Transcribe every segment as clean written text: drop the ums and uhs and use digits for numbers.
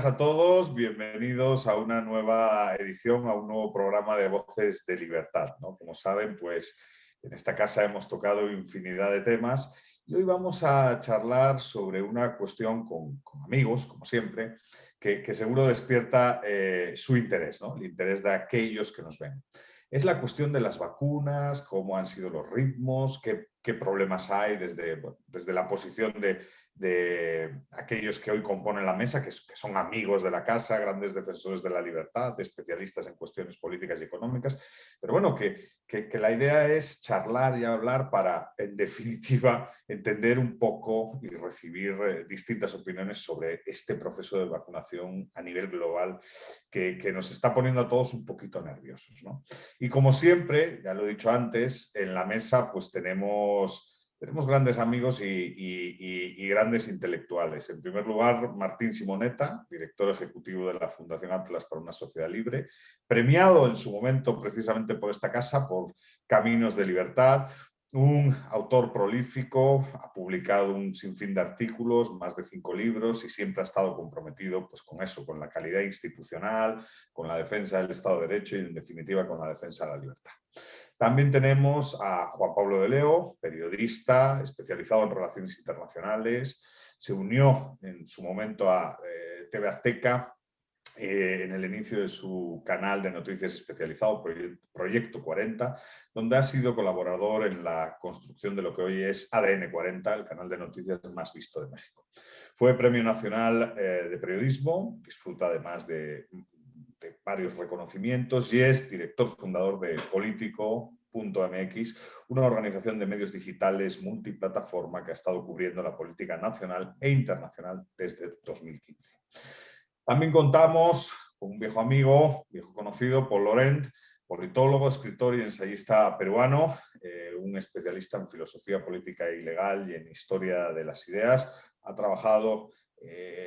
a todos, bienvenidos a una nueva edición, a un nuevo programa de Voces de Libertad, ¿no? Como saben, pues en esta casa hemos tocado infinidad de temas y hoy vamos a charlar sobre una cuestión con amigos, como siempre, que seguro despierta su interés, ¿no? El interés de aquellos que nos ven. Es la cuestión de las vacunas, cómo han sido los ritmos, qué problemas hay desde la posición de aquellos que hoy componen la mesa, que son amigos de la casa, grandes defensores de la libertad, especialistas en cuestiones políticas y económicas. Pero bueno, que la idea es charlar y hablar para, en definitiva, entender un poco y recibir distintas opiniones sobre este proceso de vacunación a nivel global que nos está poniendo a todos un poquito nerviosos, ¿no? Y como siempre, ya lo he dicho antes, en la mesa pues tenemos grandes amigos y grandes intelectuales. En primer lugar, Martín Simonetta, director ejecutivo de la Fundación Atlas para una Sociedad Libre, premiado en su momento precisamente por esta casa, por Caminos de Libertad, un autor prolífico, ha publicado un sinfín de artículos, más de 5 libros y siempre ha estado comprometido pues, con eso, con la calidad institucional, con la defensa del Estado de Derecho y en definitiva con la defensa de la libertad. También tenemos a Juan Pablo de Leo, periodista especializado en relaciones internacionales, se unió en su momento a TV Azteca en el inicio de su canal de noticias especializado, Proyecto 40, donde ha sido colaborador en la construcción de lo que hoy es ADN 40, el canal de noticias más visto de México. Fue Premio Nacional de Periodismo, disfruta además de varios reconocimientos y es director fundador de Político.mx, una organización de medios digitales multiplataforma que ha estado cubriendo la política nacional e internacional desde 2015. También contamos con un viejo amigo, viejo conocido, Paul Laurent, politólogo, escritor y ensayista peruano, un especialista en filosofía política y legal y en historia de las ideas. Ha trabajado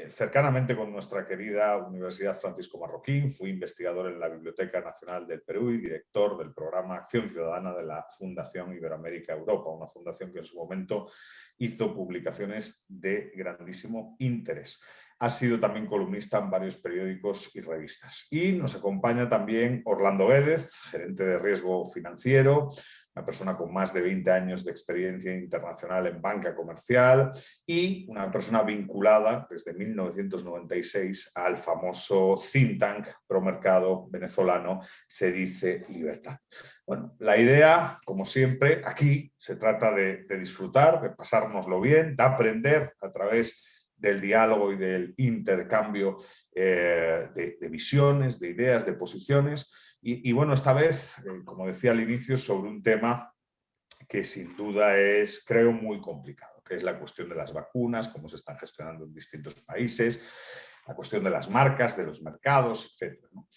cercanamente con nuestra querida Universidad Francisco Marroquín, fue investigador en la Biblioteca Nacional del Perú y director del programa Acción Ciudadana de la Fundación Iberoamérica Europa, una fundación que en su momento hizo publicaciones de grandísimo interés. Ha sido también columnista en varios periódicos y revistas. Y nos acompaña también Orlando Guédez, gerente de riesgo financiero, una persona con más de 20 años de experiencia internacional en banca comercial y una persona vinculada desde 1996 al famoso think tank promercado venezolano CEDICE Libertad. Bueno, la idea, como siempre, aquí se trata de disfrutar, de pasárnoslo bien, de aprender a través del diálogo y del intercambio de visiones, de ideas, de posiciones. Y bueno, esta vez, como decía al inicio, sobre un tema que sin duda es, creo, muy complicado, que es la cuestión de las vacunas, cómo se están gestionando en distintos países, la cuestión de las marcas, de los mercados, etc., ¿no?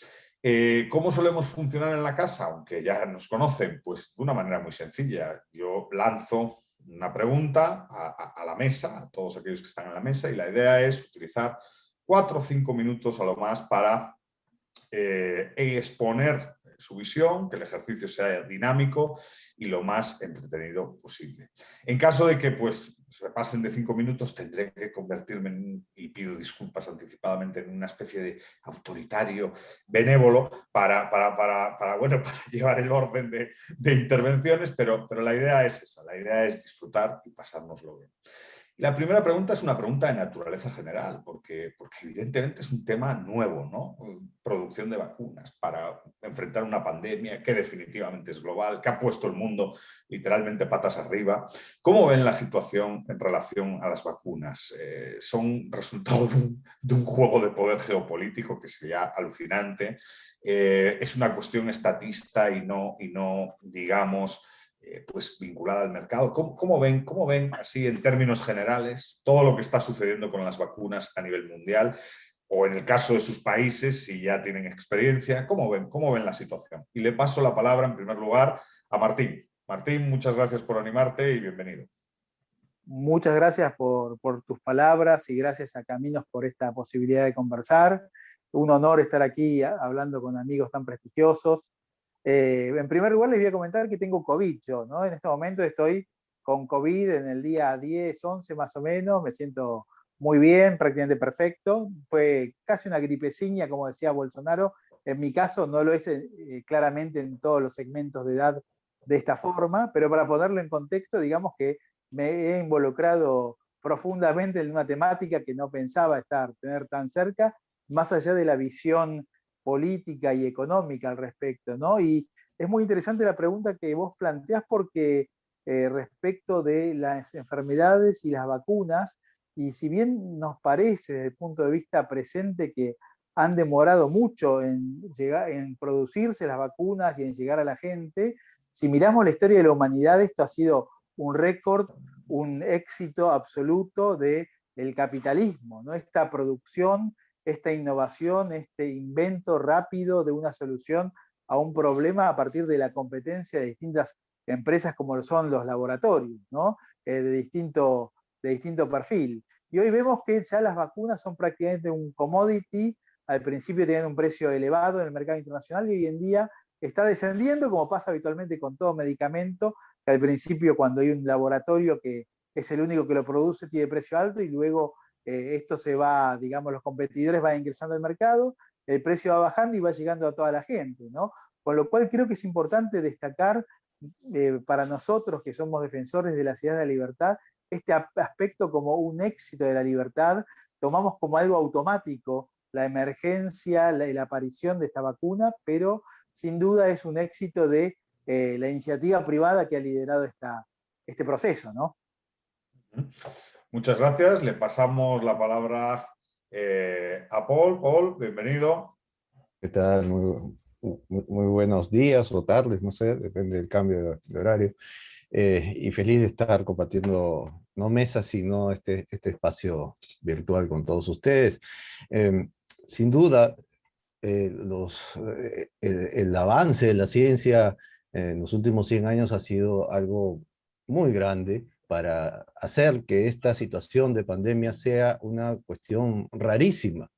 ¿Cómo solemos funcionar en la casa? Aunque ya nos conocen, pues de una manera muy sencilla. Yo lanzo una pregunta a la mesa, a todos aquellos que están en la mesa, y la idea es utilizar 4 o 5 minutos a lo más para exponer su visión, que el ejercicio sea dinámico y lo más entretenido posible. En caso de que pues, se pasen de 5 minutos, tendré que convertirme y pido disculpas anticipadamente, en una especie de autoritario benévolo bueno, para llevar el orden de intervenciones, pero la idea es esa, la idea es disfrutar y pasárnoslo bien. La primera pregunta es una pregunta de naturaleza general, porque evidentemente es un tema nuevo, ¿no? Producción de vacunas para enfrentar una pandemia que definitivamente es global, que ha puesto el mundo literalmente patas arriba. ¿Cómo ven la situación en relación a las vacunas? ¿Son resultado de un juego de poder geopolítico que sería alucinante? ¿Es una cuestión estatista y no digamos, pues vinculada al mercado? ¿Cómo ven así en términos generales todo lo que está sucediendo con las vacunas a nivel mundial? O en el caso de sus países, si ya tienen experiencia, ¿cómo ven la situación? Y le paso la palabra en primer lugar a Martín. Martín, muchas gracias por animarte y bienvenido. Muchas gracias por tus palabras y gracias a Caminos por esta posibilidad de conversar. Un honor estar aquí hablando con amigos tan prestigiosos. En primer lugar, les voy a comentar que tengo COVID yo, ¿no? En este momento estoy con COVID en el día 10, 11 más o menos, me siento muy bien, prácticamente perfecto. Fue casi una gripecina, como decía Bolsonaro. En mi caso no lo es claramente en todos los segmentos de edad de esta forma, pero para ponerlo en contexto, digamos que me he involucrado profundamente en una temática que no pensaba tener tan cerca, más allá de la visión política y económica al respecto, ¿no? Y es muy interesante la pregunta que vos planteás porque respecto de las enfermedades y las vacunas, y si bien nos parece desde el punto de vista presente que han demorado mucho en producirse las vacunas y en llegar a la gente, si miramos la historia de la humanidad, esto ha sido un récord, un éxito absoluto del capitalismo, ¿no? Esta producción, esta innovación, este invento rápido de una solución a un problema a partir de la competencia de distintas empresas como son los laboratorios, ¿no? De distinto perfil. Y hoy vemos que ya las vacunas son prácticamente un commodity, al principio tenían un precio elevado en el mercado internacional y hoy en día está descendiendo, como pasa habitualmente con todo medicamento, que al principio cuando hay un laboratorio que es el único que lo produce tiene precio alto y luego esto se va, digamos, los competidores van ingresando al mercado, el precio va bajando y va llegando a toda la gente, ¿no? Con lo cual creo que es importante destacar para nosotros que somos defensores de la ciudad de la libertad, este aspecto como un éxito de la libertad, tomamos como algo automático la emergencia y la aparición de esta vacuna, pero sin duda es un éxito de la iniciativa privada que ha liderado este proceso, ¿no? Muchas gracias. Le pasamos la palabra a Paul. Paul, bienvenido. ¿Qué tal? Muy buenos días o tardes, no sé, depende del cambio de horario. Y feliz de estar compartiendo, no mesas, sino este espacio virtual con todos ustedes. Sin duda, el avance de la ciencia en los últimos 100 años ha sido algo muy grande para hacer que esta situación de pandemia sea una cuestión rarísima.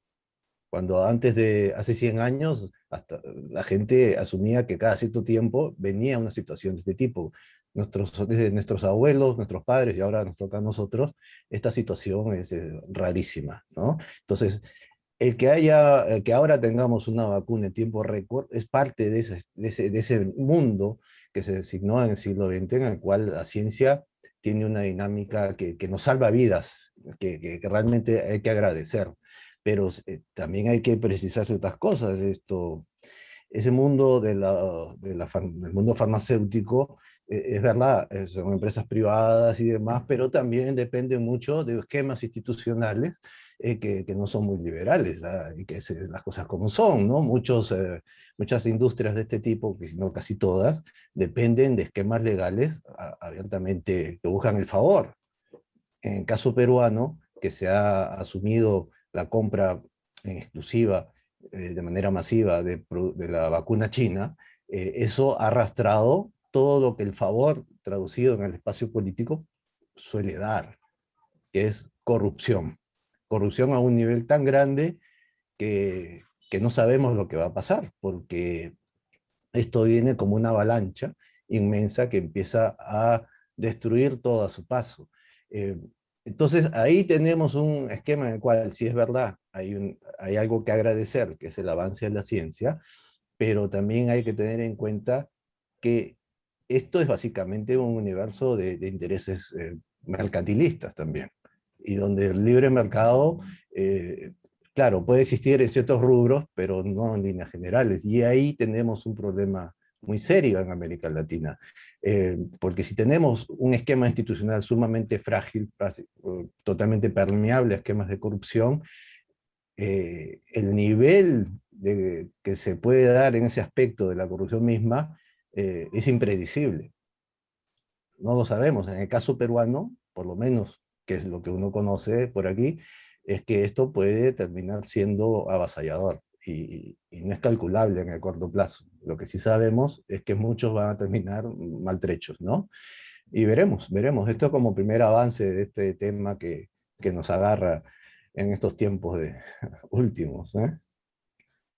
Cuando hace 100 años, hasta la gente asumía que cada cierto tiempo venía una situación de este tipo. Desde nuestros abuelos, nuestros padres y ahora nos toca a nosotros, esta situación es rarísima, ¿no? Entonces, que ahora tengamos una vacuna en tiempo récord es parte de ese mundo que se designó en el siglo XX, en el cual la ciencia tiene una dinámica que nos salva vidas, que realmente hay que agradecer. Pero también hay que precisar ciertas cosas. Ese mundo del mundo farmacéutico, es verdad, son empresas privadas y demás, pero también depende mucho de esquemas institucionales que no son muy liberales, ¿ah? Y que las cosas como son, ¿no? Muchas industrias de este tipo, que no casi todas, dependen de esquemas legales abiertamente que buscan el favor. En el caso peruano, que se ha asumido la compra en exclusiva de manera masiva de la vacuna china, eso ha arrastrado todo lo que el favor traducido en el espacio político suele dar, que es corrupción. Corrupción a un nivel tan grande que no sabemos lo que va a pasar, porque esto viene como una avalancha inmensa que empieza a destruir todo a su paso. Eh, entonces ahí tenemos un esquema en el cual, sí es verdad, hay algo que agradecer, que es el avance de la ciencia, pero también hay que tener en cuenta que esto es básicamente un universo de intereses mercantilistas también, y donde el libre mercado, claro, puede existir en ciertos rubros, pero no en líneas generales, y ahí tenemos un problema muy serio en América Latina, porque si tenemos un esquema institucional sumamente frágil, totalmente permeable a esquemas de corrupción, el nivel que se puede dar en ese aspecto de la corrupción misma es impredecible. No lo sabemos. En el caso peruano, por lo menos, que es lo que uno conoce por aquí, es que esto puede terminar siendo avasallador y no es calculable en el corto plazo. Lo que sí sabemos es que muchos van a terminar maltrechos, ¿no? Y veremos. Esto como primer avance de este tema que nos agarra en estos tiempos últimos, ¿eh?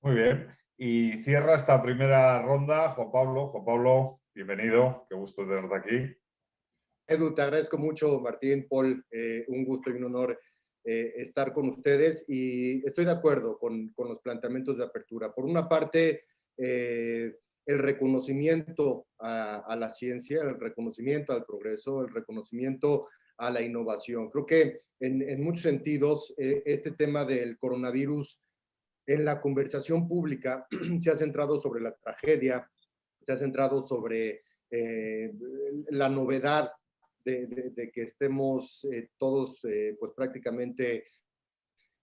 Muy bien. Y cierra esta primera ronda Juan Pablo. Juan Pablo, bienvenido. Qué gusto tenerte aquí. Edu, te agradezco mucho, Martín, Paul, un gusto y un honor estar con ustedes y estoy de acuerdo con los planteamientos de apertura. Por una parte, el reconocimiento a la ciencia, el reconocimiento al progreso, el reconocimiento a la innovación. Creo que en muchos sentidos este tema del coronavirus en la conversación pública se ha centrado sobre la tragedia, se ha centrado sobre la novedad de que estemos todos pues prácticamente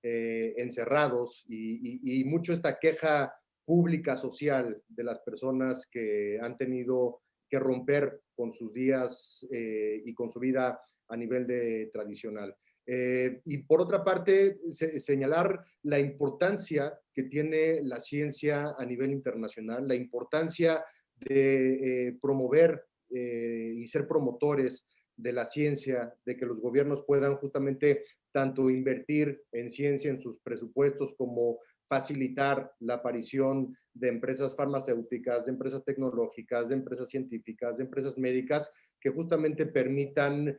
encerrados y mucho esta queja pública social de las personas que han tenido que romper con sus días y con su vida a nivel tradicional. Y por otra parte, señalar la importancia que tiene la ciencia a nivel internacional, la importancia de promover y ser promotores de la ciencia, de que los gobiernos puedan justamente tanto invertir en ciencia en sus presupuestos como facilitar la aparición de empresas farmacéuticas, de empresas tecnológicas, de empresas científicas, de empresas médicas que justamente permitan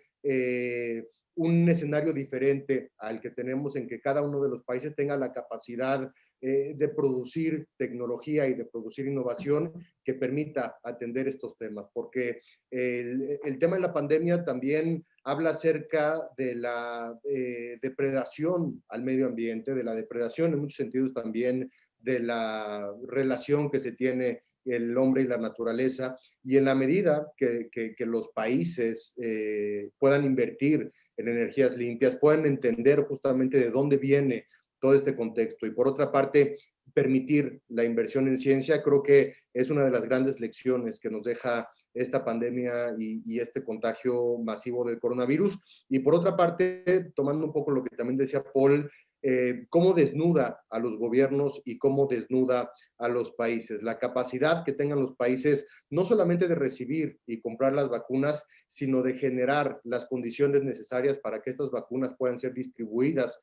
un escenario diferente al que tenemos en que cada uno de los países tenga la capacidad de producir tecnología y de producir innovación que permita atender estos temas, porque el tema de la pandemia también habla acerca de la depredación al medio ambiente, de la depredación en muchos sentidos también de la relación que se tiene el hombre y la naturaleza, y en la medida que los países puedan invertir en energías limpias, puedan entender justamente de dónde viene todo este contexto y por otra parte permitir la inversión en ciencia, creo que es una de las grandes lecciones que nos deja esta pandemia y este contagio masivo del coronavirus. Y por otra parte, tomando un poco lo que también decía Paul, cómo desnuda a los gobiernos y cómo desnuda a los países. La capacidad que tengan los países no solamente de recibir y comprar las vacunas, sino de generar las condiciones necesarias para que estas vacunas puedan ser distribuidas.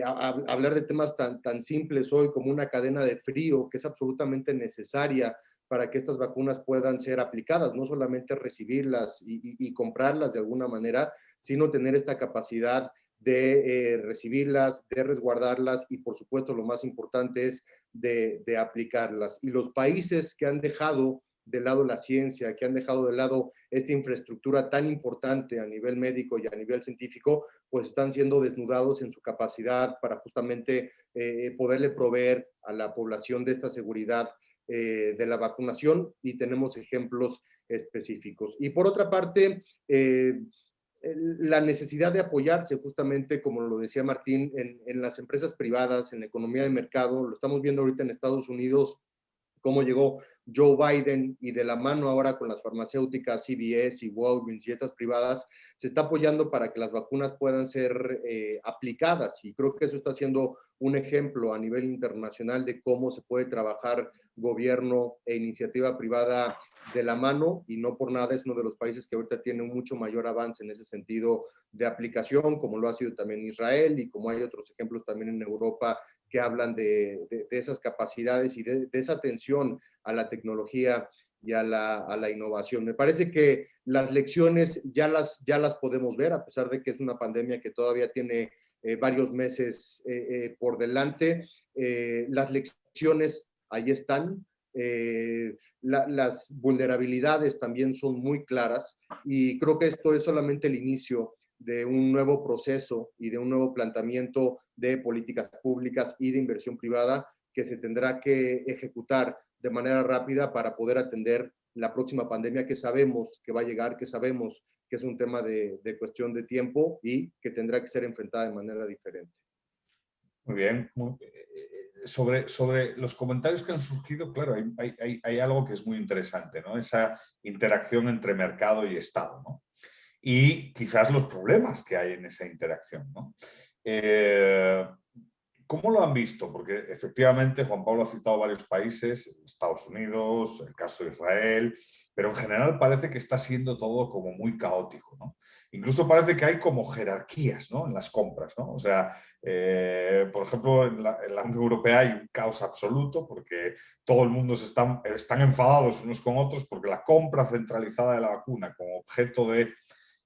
Hablar de temas tan simples hoy como una cadena de frío que es absolutamente necesaria para que estas vacunas puedan ser aplicadas, no solamente recibirlas y comprarlas de alguna manera, sino tener esta capacidad de recibirlas, de resguardarlas y por supuesto lo más importante es de aplicarlas. Y los países que han dejado de lado la ciencia, que han dejado de lado esta infraestructura tan importante a nivel médico y a nivel científico, pues están siendo desnudados en su capacidad para justamente poderle proveer a la población de esta seguridad de la vacunación y tenemos ejemplos específicos. Y por otra parte, la necesidad de apoyarse justamente, como lo decía Martín, en las empresas privadas, en la economía de mercado, lo estamos viendo ahorita en Estados Unidos, cómo llegó Joe Biden y de la mano ahora con las farmacéuticas CVS y Walgreens y estas privadas, se está apoyando para que las vacunas puedan ser aplicadas y creo que eso está siendo un ejemplo a nivel internacional de cómo se puede trabajar gobierno e iniciativa privada de la mano y no por nada es uno de los países que ahorita tiene un mucho mayor avance en ese sentido de aplicación, como lo ha sido también Israel y como hay otros ejemplos también en Europa que hablan de esas capacidades y de esa atención a la tecnología y a la innovación. Me parece que las lecciones ya las podemos ver, a pesar de que es una pandemia que todavía tiene varios meses por delante. Las lecciones ahí están. Las vulnerabilidades también son muy claras y creo que esto es solamente el inicio de un nuevo proceso y de un nuevo planteamiento de políticas públicas y de inversión privada que se tendrá que ejecutar de manera rápida para poder atender la próxima pandemia que sabemos que va a llegar, que sabemos que es un tema de cuestión de tiempo y que tendrá que ser enfrentada de manera diferente. Muy bien. Sobre los comentarios que han surgido, claro, hay algo que es muy interesante, ¿no? Esa interacción entre mercado y Estado, ¿no? Y quizás los problemas que hay en esa interacción, ¿no? ¿Cómo lo han visto? Porque efectivamente Juan Pablo ha citado varios países, Estados Unidos, el caso de Israel, pero en general parece que está siendo todo como muy caótico, ¿no? Incluso parece que hay como jerarquías, ¿no? En las compras, ¿no? O sea, por ejemplo, en la Unión Europea hay un caos absoluto porque todo el mundo están enfadados unos con otros porque la compra centralizada de la vacuna como objeto de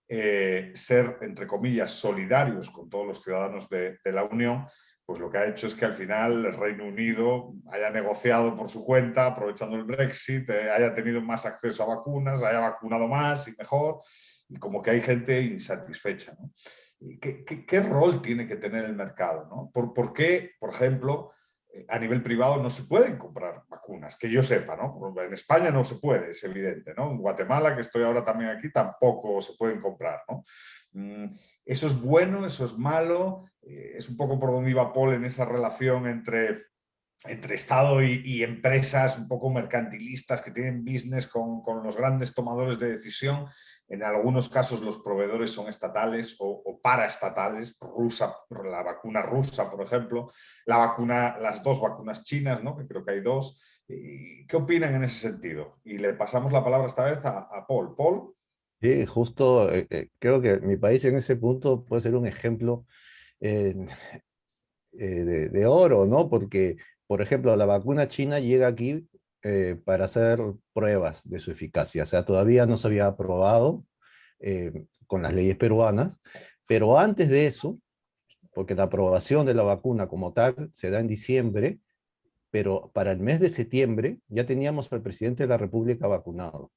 ser, entre comillas, solidarios con todos los ciudadanos de la Unión, pues lo que ha hecho es que al final el Reino Unido haya negociado por su cuenta, aprovechando el Brexit, haya tenido más acceso a vacunas, haya vacunado más y mejor, y como que hay gente insatisfecha, ¿no? ¿Qué rol tiene que tener el mercado, ¿no? ¿Por qué, por ejemplo, a nivel privado no se pueden comprar vacunas? Que yo sepa, ¿no? En España no se puede, es evidente, ¿no? En Guatemala, que estoy ahora también aquí, tampoco se pueden comprar, ¿no? Eso es bueno, eso es malo, es un poco por donde iba Paul en esa relación entre Estado y empresas un poco mercantilistas que tienen business con los grandes tomadores de decisión. En algunos casos los proveedores son estatales o paraestatales, la vacuna rusa, por ejemplo, las dos vacunas chinas, ¿no? Que creo que hay dos. ¿Qué opinan en ese sentido? Y le pasamos la palabra esta vez a Paul. Paul. Sí, justo creo que mi país en ese punto puede ser un ejemplo eh, de oro, ¿no? Porque, por ejemplo, la vacuna china llega aquí para hacer pruebas de su eficacia. O sea, todavía no se había aprobado con las leyes peruanas, pero antes de eso, porque la aprobación de la vacuna como tal se da en diciembre, pero para el mes de septiembre ya teníamos al presidente de la República vacunado.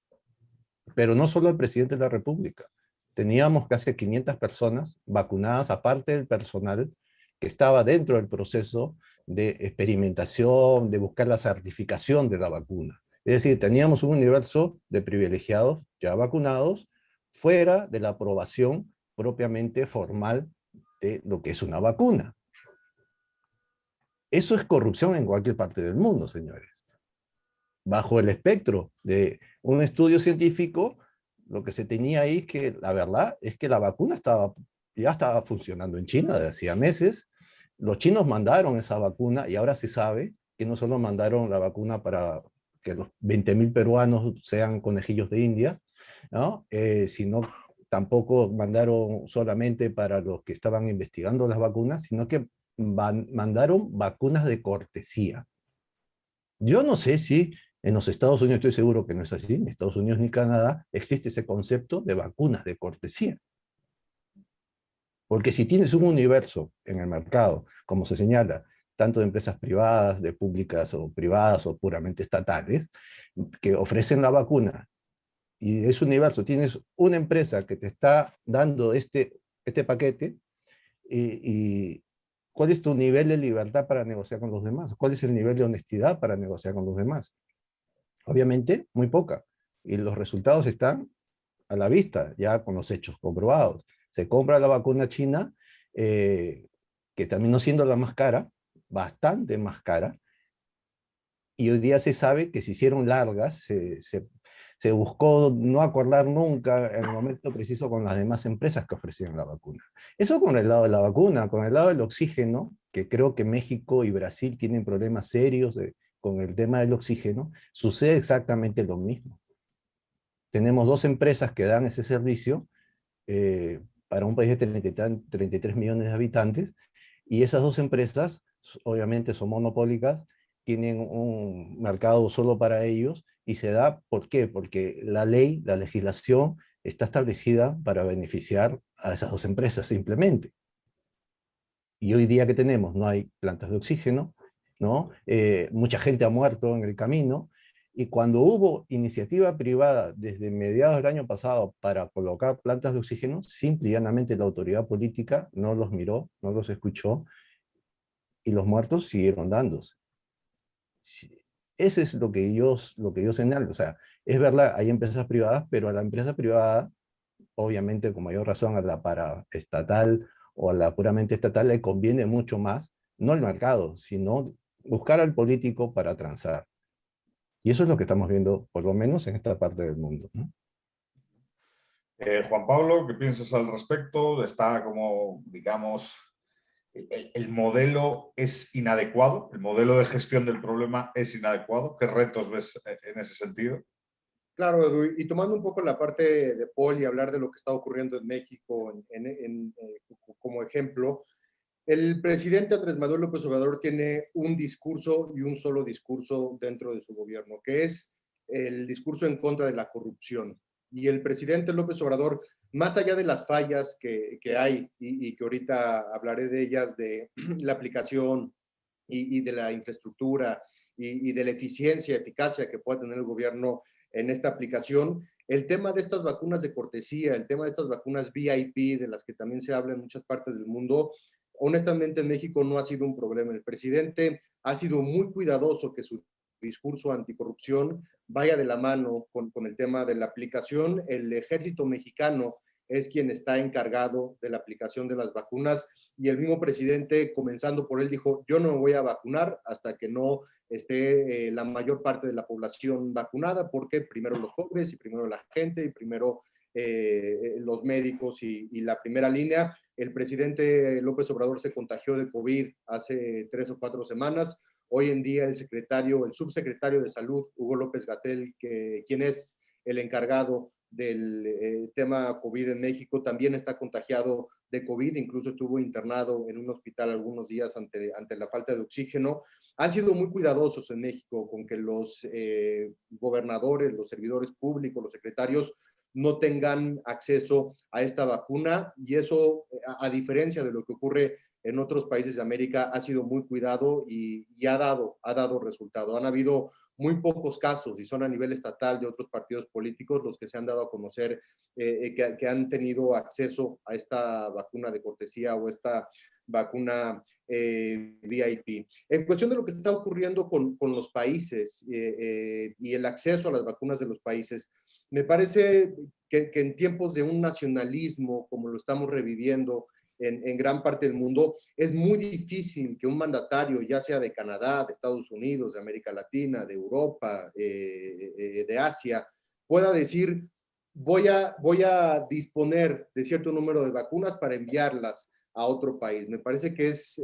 Pero no solo al presidente de la República, teníamos casi 500 personas vacunadas, aparte del personal que estaba dentro del proceso de experimentación, de buscar la certificación de la vacuna. Es decir, teníamos un universo de privilegiados ya vacunados fuera de la aprobación propiamente formal de lo que es una vacuna. Eso es corrupción en cualquier parte del mundo, señores. Bajo el espectro de un estudio científico, lo que se tenía ahí es que la verdad es que la vacuna ya estaba funcionando en China desde hacía meses. Los chinos mandaron esa vacuna y ahora se sabe que no solo mandaron la vacuna para que los 20.000 peruanos sean conejillos de Indias, ¿no? Sino tampoco mandaron solamente para los que estaban investigando las vacunas, sino que mandaron vacunas de cortesía. Yo no sé si en los Estados Unidos, estoy seguro que no es así, en Estados Unidos ni Canadá existe ese concepto de vacunas de cortesía. Porque si tienes un universo en el mercado, como se señala, tanto de empresas privadas, de públicas o privadas o puramente estatales, que ofrecen la vacuna, y de ese universo tienes una empresa que te está dando este paquete, y ¿cuál es tu nivel de libertad para negociar con los demás? ¿Cuál es el nivel de honestidad para negociar con los demás? Obviamente, muy poca. Y los resultados están a la vista, ya con los hechos comprobados. Se compra la vacuna china, que terminó siendo la más cara, bastante más cara, y hoy día se sabe que se hicieron largas, se buscó no acordar nunca en el momento preciso con las demás empresas que ofrecían la vacuna. Eso con el lado de la vacuna. Con el lado del oxígeno, que creo que México y Brasil tienen problemas serios con el tema del oxígeno, sucede exactamente lo mismo. Tenemos dos empresas que dan ese servicio para un país de 33 millones de habitantes, y esas dos empresas obviamente son monopólicas, tienen un mercado solo para ellos, y se da, ¿por qué? Porque la ley, la legislación está establecida para beneficiar a esas dos empresas simplemente. Y hoy día que tenemos, no hay plantas de oxígeno, ¿no? Mucha gente ha muerto en el camino, y cuando hubo iniciativa privada desde mediados del año pasado para colocar plantas de oxígeno, simple y llanamente la autoridad política no los miró, no los escuchó, y los muertos siguieron dándose. Ese es lo que yo señalo. O sea, es verdad, hay empresas privadas, pero a la empresa privada, obviamente con mayor razón a la paraestatal o a la puramente estatal, le conviene mucho más, no el mercado, sino buscar al político para transar. Y eso es lo que estamos viendo, por lo menos en esta parte del mundo, ¿no? Juan Pablo, ¿qué piensas al respecto? Está como, digamos, el modelo es inadecuado, el modelo de gestión del problema es inadecuado. ¿Qué retos ves en ese sentido? Claro, Edu, y tomando un poco la parte de Paul y hablar de lo que está ocurriendo en México como ejemplo, el presidente Andrés Manuel López Obrador tiene un discurso y un solo discurso dentro de su gobierno, que es el discurso en contra de la corrupción. Y el presidente López Obrador más allá de las fallas que hay y que ahorita hablaré de ellas, de la aplicación y de la infraestructura y de la eficiencia, eficacia que pueda tener el gobierno en esta aplicación, el tema de estas vacunas de cortesía, el tema de estas vacunas VIP, de las que también se habla en muchas partes del mundo, honestamente en México no ha sido un problema. El presidente ha sido muy cuidadoso que su discurso anticorrupción vaya de la mano con el tema de la aplicación. El ejército mexicano es quien está encargado de la aplicación de las vacunas y el mismo presidente, comenzando por él, dijo, yo no me voy a vacunar hasta que no esté la mayor parte de la población vacunada, porque primero los pobres y primero la gente y primero los médicos y la primera línea. El presidente López Obrador se contagió de COVID hace 3 o 4 semanas. Hoy en día el subsecretario de Salud, Hugo López-Gatell, quien es el encargado del tema COVID en México, también está contagiado de COVID, incluso estuvo internado en un hospital algunos días ante la falta de oxígeno. Han sido muy cuidadosos en México con que los gobernadores, los servidores públicos, los secretarios no tengan acceso a esta vacuna y eso, a diferencia de lo que ocurre en otros países de América, ha sido muy cuidado y ha dado resultado. Han habido muy pocos casos y son a nivel estatal de otros partidos políticos los que se han dado a conocer que han tenido acceso a esta vacuna de cortesía o esta vacuna VIP. En cuestión de lo que está ocurriendo con los países y el acceso a las vacunas de los países, me parece que en tiempos de un nacionalismo como lo estamos reviviendo en gran parte del mundo, es muy difícil que un mandatario, ya sea de Canadá, de Estados Unidos, de América Latina, de Europa, de Asia, pueda decir, voy a disponer de cierto número de vacunas para enviarlas a otro país. Me parece que es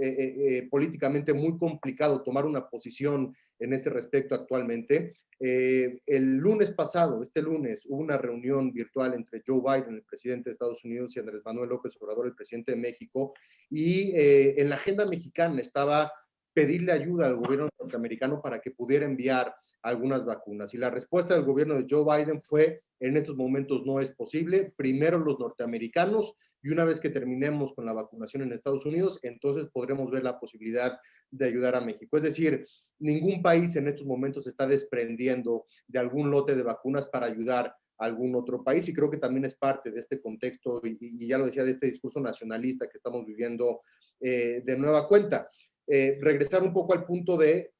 políticamente muy complicado tomar una posición en ese respecto actualmente. El lunes pasado, este lunes, hubo una reunión virtual entre Joe Biden, el presidente de Estados Unidos, y Andrés Manuel López Obrador, el presidente de México, y en la agenda mexicana estaba pedirle ayuda al gobierno norteamericano para que pudiera enviar algunas vacunas. Y la respuesta del gobierno de Joe Biden fue, en estos momentos no es posible, primero los norteamericanos, y una vez que terminemos con la vacunación en Estados Unidos, entonces podremos ver la posibilidad de ayudar a México. Es decir, ningún país en estos momentos se está desprendiendo de algún lote de vacunas para ayudar a algún otro país, y creo que también es parte de este contexto, y ya lo decía, de este discurso nacionalista que estamos viviendo de nueva cuenta. Regresar un poco al punto de,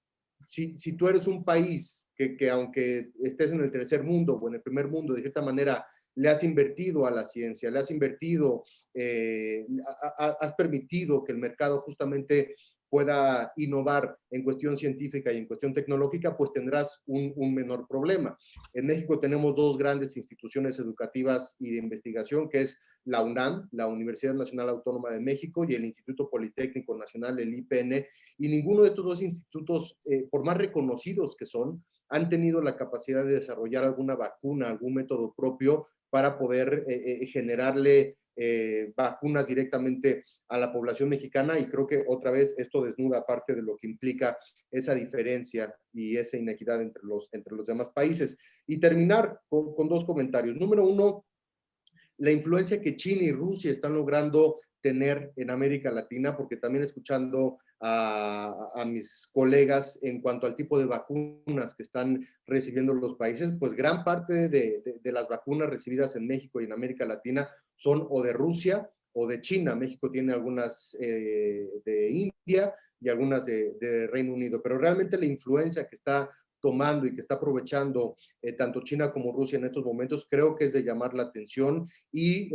si tú eres un país que aunque estés en el tercer mundo o en el primer mundo, de cierta manera, le has invertido a la ciencia, le has invertido, has permitido que el mercado justamente pueda innovar en cuestión científica y en cuestión tecnológica, pues tendrás un menor problema. En México tenemos 2 grandes instituciones educativas y de investigación, que es la UNAM, la Universidad Nacional Autónoma de México, y el Instituto Politécnico Nacional, el IPN, y ninguno de estos 2 institutos, por más reconocidos que son, han tenido la capacidad de desarrollar alguna vacuna, algún método propio para poder generarle vacunas directamente a la población mexicana, y creo que otra vez esto desnuda parte de lo que implica esa diferencia y esa inequidad entre los demás países. Y terminar con 2 comentarios. Número 1, la influencia que China y Rusia están logrando tener en América Latina, porque también escuchando a mis colegas en cuanto al tipo de vacunas que están recibiendo los países, pues gran parte de las vacunas recibidas en México y en América Latina son o de Rusia o de China. México tiene algunas de India y algunas de Reino Unido, pero realmente la influencia que está tomando y que está aprovechando tanto China como Rusia en estos momentos, creo que es de llamar la atención, y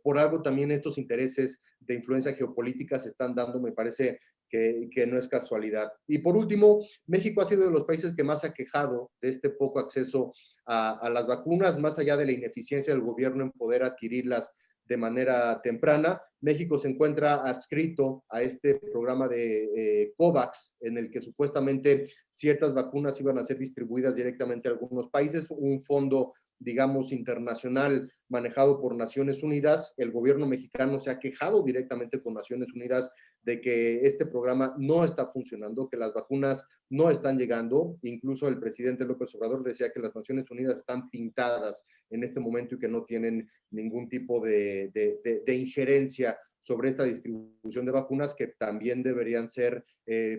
por algo también estos intereses de influencia geopolítica se están dando, me parece que no es casualidad. Y por último, México ha sido de los países que más ha quejado de este poco acceso a las vacunas, más allá de la ineficiencia del gobierno en poder adquirirlas de manera temprana. México se encuentra adscrito a este programa de COVAX, en el que supuestamente ciertas vacunas iban a ser distribuidas directamente a algunos países, un fondo, digamos, internacional manejado por Naciones Unidas. El gobierno mexicano se ha quejado directamente con Naciones Unidas de que este programa no está funcionando, que las vacunas no están llegando. Incluso el presidente López Obrador decía que las Naciones Unidas están pintadas en este momento y que no tienen ningún tipo de injerencia sobre esta distribución de vacunas, que también deberían ser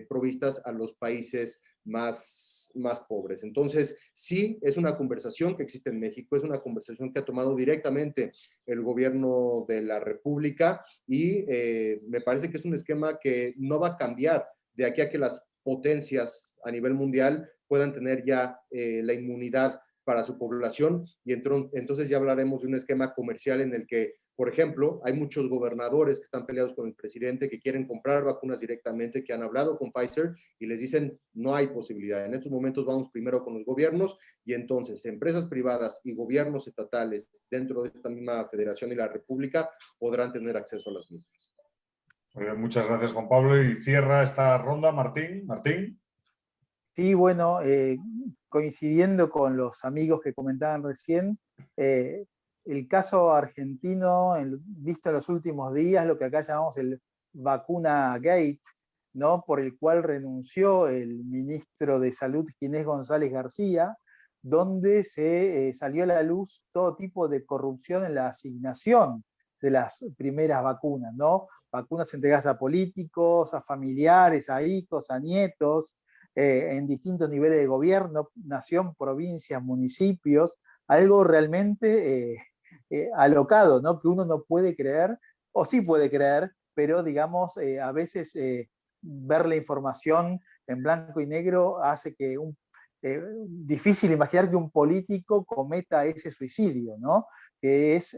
provistas a los países más pobres. Entonces, sí, es una conversación que existe en México, es una conversación que ha tomado directamente el gobierno de la República y me parece que es un esquema que no va a cambiar de aquí a que las potencias a nivel mundial puedan tener ya la inmunidad para su población, y entonces ya hablaremos de un esquema comercial en el que, por ejemplo, hay muchos gobernadores que están peleados con el presidente, que quieren comprar vacunas directamente, que han hablado con Pfizer y les dicen no hay posibilidad. En estos momentos vamos primero con los gobiernos, y entonces empresas privadas y gobiernos estatales dentro de esta misma federación y la república podrán tener acceso a las mismas. Muy bien, muchas gracias, Juan Pablo. Y cierra esta ronda Martín. Martín. Sí, bueno, coincidiendo con los amigos que comentaban recién, el caso argentino, visto en los últimos días, lo que acá llamamos el vacuna gate, ¿no? Por el cual renunció el ministro de Salud, Ginés González García, donde se salió a la luz todo tipo de corrupción en la asignación de las primeras vacunas, ¿no? Vacunas entregadas a políticos, a familiares, a hijos, a nietos, en distintos niveles de gobierno, nación, provincias, municipios, algo realmente alocado, ¿no? Que uno no puede creer, o sí puede creer, pero digamos, a veces ver la información en blanco y negro hace que difícil imaginar que un político cometa ese suicidio, ¿no? Que es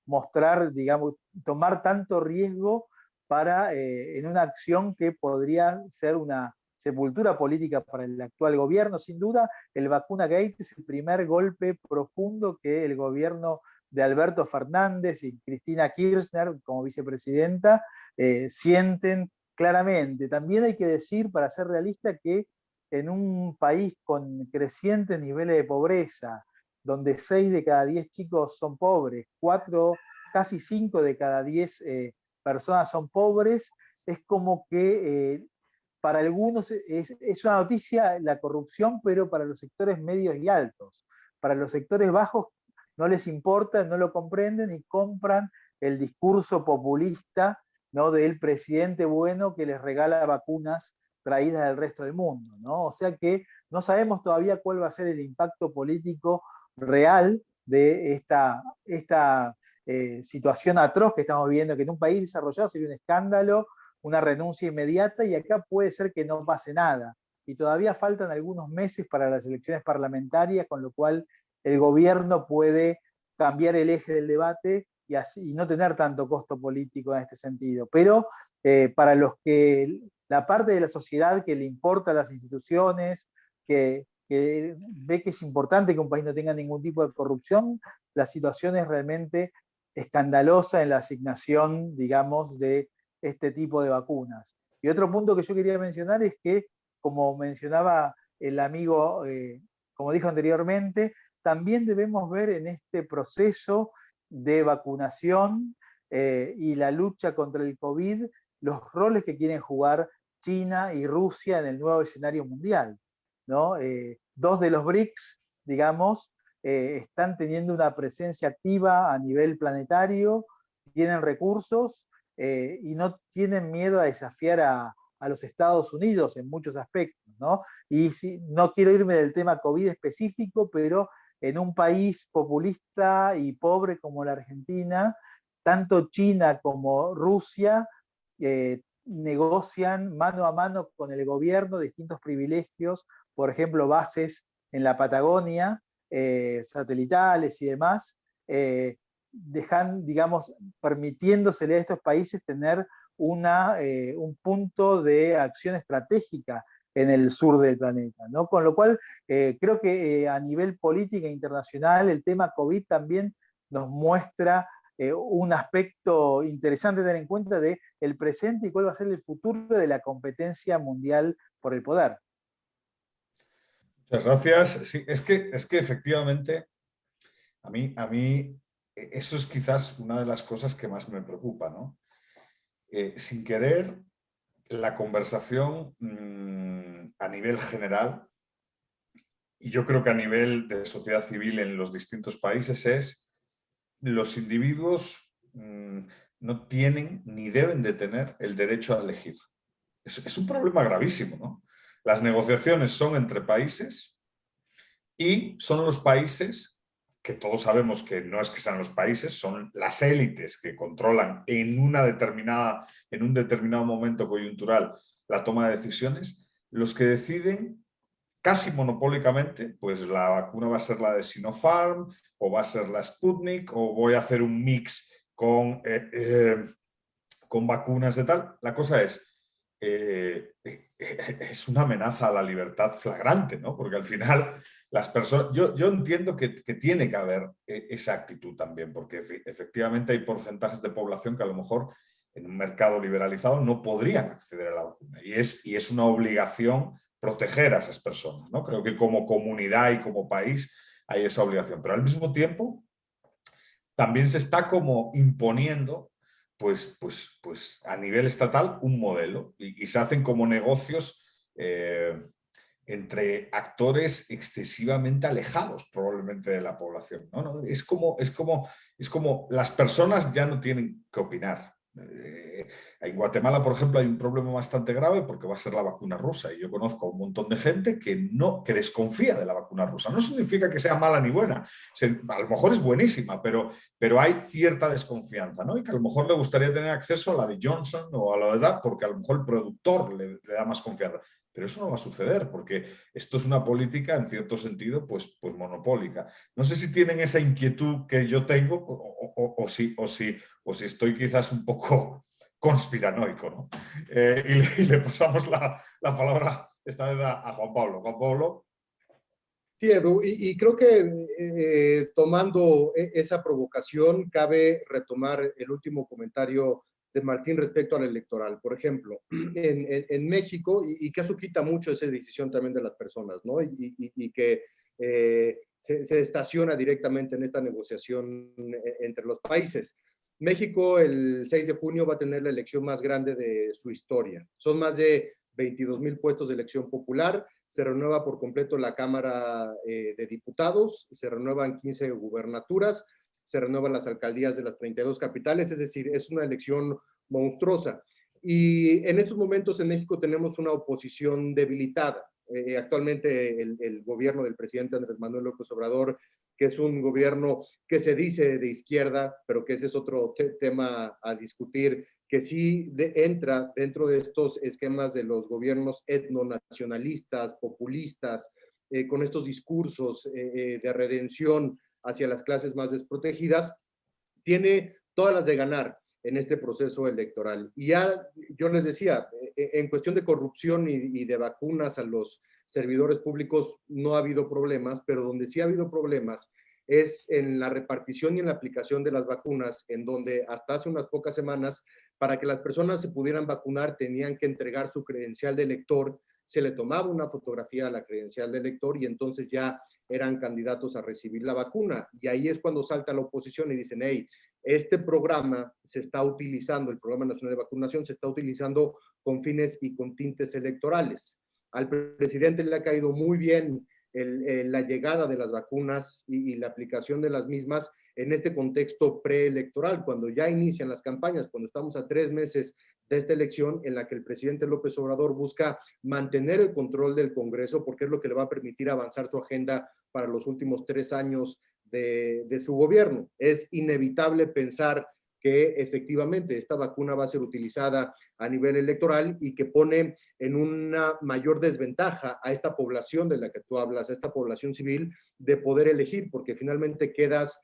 mostrar, digamos, tomar tanto riesgo para, en una acción que podría ser una sepultura política para el actual gobierno. Sin duda, el Vacuna Gate es el primer golpe profundo que el gobierno de Alberto Fernández y Cristina Kirchner, como vicepresidenta, sienten claramente. También hay que decir, para ser realista, que en un país con crecientes niveles de pobreza, donde 6 de cada 10 chicos son pobres, casi 5 de cada 10 personas son pobres, es como que para algunos es una noticia la corrupción, pero para los sectores medios y altos. Para los sectores bajos no les importa, no lo comprenden y compran el discurso populista, ¿no? Del presidente bueno que les regala vacunas traídas del resto del mundo, ¿no? O sea que no sabemos todavía cuál va a ser el impacto político real de esta situación atroz que estamos viviendo, que en un país desarrollado sería un escándalo, una renuncia inmediata, y acá puede ser que no pase nada. Y todavía faltan algunos meses para las elecciones parlamentarias, con lo cual el gobierno puede cambiar el eje del debate y no tener tanto costo político en este sentido. Pero para los que la parte de la sociedad que le importa a las instituciones, que ve que es importante que un país no tenga ningún tipo de corrupción, la situación es realmente escandalosa en la asignación, digamos, de este tipo de vacunas. Y otro punto que yo quería mencionar es que, como mencionaba el amigo, como dijo anteriormente, también debemos ver en este proceso de vacunación y la lucha contra el COVID los roles que quieren jugar China y Rusia en el nuevo escenario mundial, ¿no? Dos de los BRICS, digamos, están teniendo una presencia activa a nivel planetario, tienen recursos, y no tienen miedo a desafiar a los Estados Unidos en muchos aspectos, ¿no? Y no quiero irme del tema COVID específico, pero en un país populista y pobre como la Argentina, tanto China como Rusia negocian mano a mano con el gobierno distintos privilegios, por ejemplo, bases en la Patagonia, satelitales y demás, digamos, permitiéndosele a estos países tener un punto de acción estratégica en el sur del planeta, ¿no? Con lo cual, creo que a nivel política internacional el tema COVID también nos muestra un aspecto interesante a tener en cuenta de el presente y cuál va a ser el futuro de la competencia mundial por el poder. Muchas gracias. Sí, es que efectivamente a mí eso es quizás una de las cosas que más me preocupa, ¿no? sin querer, la conversación a nivel general, y yo creo que a nivel de sociedad civil en los distintos países, es los individuos no tienen ni deben de tener el derecho a elegir. Es un problema gravísimo, ¿no? Las negociaciones son entre países y son los países, que todos sabemos que no es que sean los países, son las élites que controlan en un determinado momento coyuntural la toma de decisiones, los que deciden casi monopólicamente, pues la vacuna va a ser la de Sinopharm, o va a ser la Sputnik, o voy a hacer un mix con vacunas de tal. La cosa es una amenaza a la libertad flagrante, ¿no? Porque al final las personas... Yo entiendo que tiene que haber esa actitud también, porque efectivamente hay porcentajes de población que a lo mejor en un mercado liberalizado no podrían acceder a la vacuna. Y es una obligación proteger a esas personas, ¿no? Creo que como comunidad y como país hay esa obligación. Pero al mismo tiempo también se está como imponiendo pues a nivel estatal un modelo y se hacen como negocios entre actores excesivamente alejados probablemente de la población, ¿no? Es como las personas ya no tienen que opinar. En Guatemala, por ejemplo, hay un problema bastante grave porque va a ser la vacuna rusa y yo conozco a un montón de gente que desconfía de la vacuna rusa. No significa que sea mala ni buena, a lo mejor es buenísima, pero hay cierta desconfianza, ¿no? Y que a lo mejor le gustaría tener acceso a la de Johnson o a la de edad porque a lo mejor el productor le da más confianza. Pero eso no va a suceder porque esto es una política, en cierto sentido, pues monopólica. No sé si tienen esa inquietud que yo tengo o si estoy quizás un poco conspiranoico, ¿no? Y le pasamos la palabra esta vez a Juan Pablo. Juan Pablo. Sí, Edu, y creo que tomando esa provocación, cabe retomar el último comentario de Martín respecto al electoral. Por ejemplo, en México, y que eso quita mucho esa decisión también de las personas, ¿no? Y que se estaciona directamente en esta negociación entre los países. México el 6 de junio va a tener la elección más grande de su historia. Son más de 22,000 puestos de elección popular. Se renueva por completo la Cámara de Diputados, se renuevan 15 gubernaturas, se renuevan las alcaldías de las 32 capitales, es decir, es una elección monstruosa. Y en estos momentos en México tenemos una oposición debilitada. Actualmente el gobierno del presidente Andrés Manuel López Obrador, que es un gobierno que se dice de izquierda, pero que ese es otro tema a discutir, que sí entra dentro de estos esquemas de los gobiernos etnonacionalistas, populistas, con estos discursos de redención hacia las clases más desprotegidas, tiene todas las de ganar en este proceso electoral. Y ya, yo les decía, en cuestión de corrupción y de vacunas a los servidores públicos no ha habido problemas, pero donde sí ha habido problemas es en la repartición y en la aplicación de las vacunas, en donde hasta hace unas pocas semanas, para que las personas se pudieran vacunar, tenían que entregar su credencial de elector, se le tomaba una fotografía a la credencial de elector y entonces ya eran candidatos a recibir la vacuna. Y ahí es cuando salta la oposición y dicen, hey, este programa se está utilizando, el Programa Nacional de Vacunación se está utilizando con fines y con tintes electorales. Al presidente le ha caído muy bien la llegada de las vacunas y la aplicación de las mismas en este contexto preelectoral, cuando ya inician las campañas, cuando estamos a 3 meses de esta elección en la que el presidente López Obrador busca mantener el control del Congreso porque es lo que le va a permitir avanzar su agenda para los últimos 3 años de su gobierno. Es inevitable pensar que efectivamente esta vacuna va a ser utilizada a nivel electoral y que pone en una mayor desventaja a esta población de la que tú hablas, a esta población civil, de poder elegir, porque finalmente quedas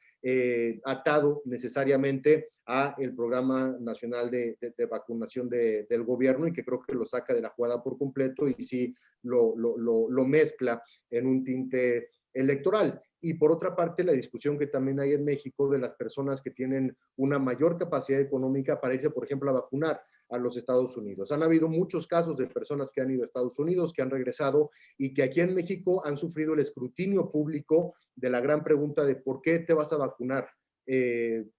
atado necesariamente a el Programa Nacional de Vacunación del gobierno y que creo que lo saca de la jugada por completo y sí lo mezcla en un tinte electoral. Y por otra parte, la discusión que también hay en México de las personas que tienen una mayor capacidad económica para irse, por ejemplo, a vacunar a los Estados Unidos. Han habido muchos casos de personas que han ido a Estados Unidos, que han regresado y que aquí en México han sufrido el escrutinio público de la gran pregunta de ¿por qué te vas a vacunar?